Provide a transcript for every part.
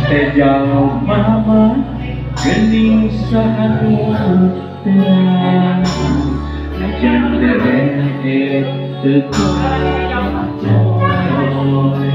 Tejauh mama gening sahanu terang ajan deret teguh joy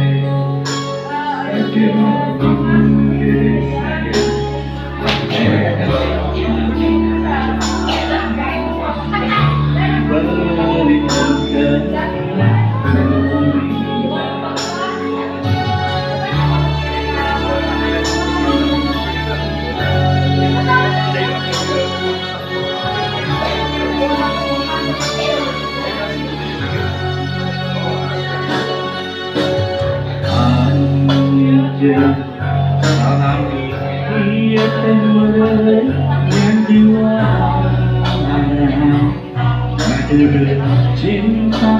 ajan salami iya temen yang jiwa ada cinta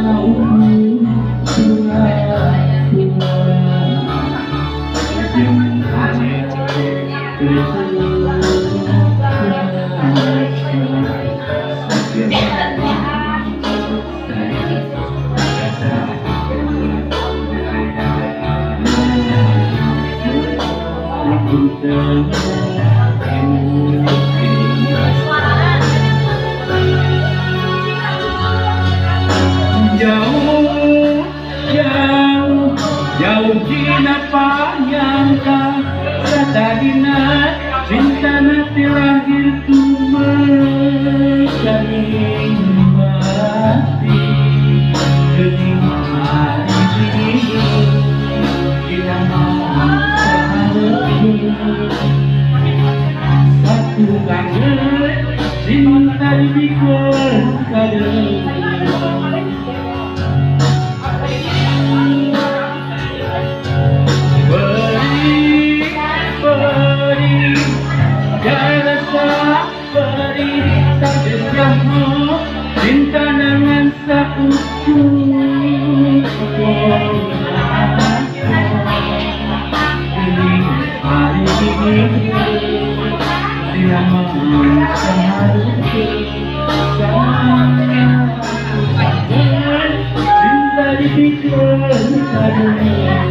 jauh jauh jauh dina panyangka sadadina cinta nanti lahir tumesaning mati gening hari dina satu kangen cinta dibikul kadang cinta dengan sakuku ini hari ini dia mau cinta dipikul salami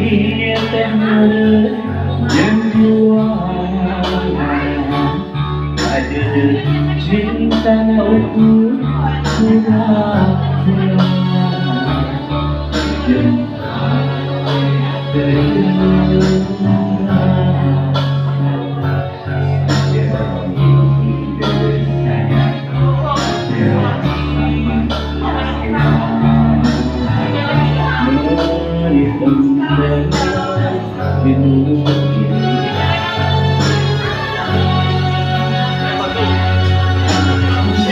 iya temen yang jualan ada cinta ukur pura-pura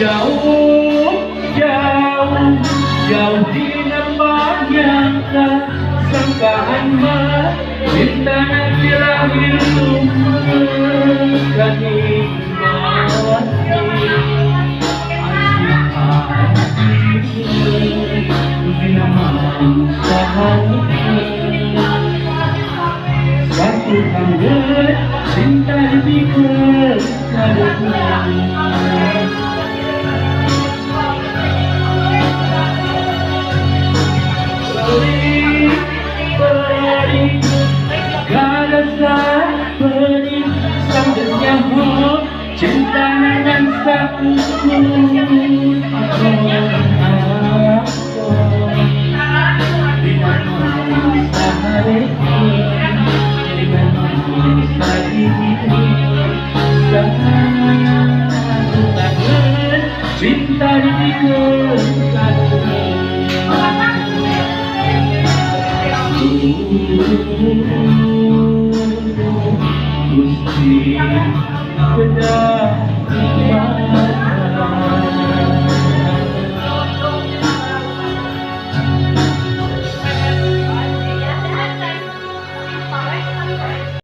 jauh jauh jauh di tempat yang tak sangkaan mah cinta nanti lahir kan satu kangen cinta dipikul cinta dengan sakuku cinta dipikul Gusti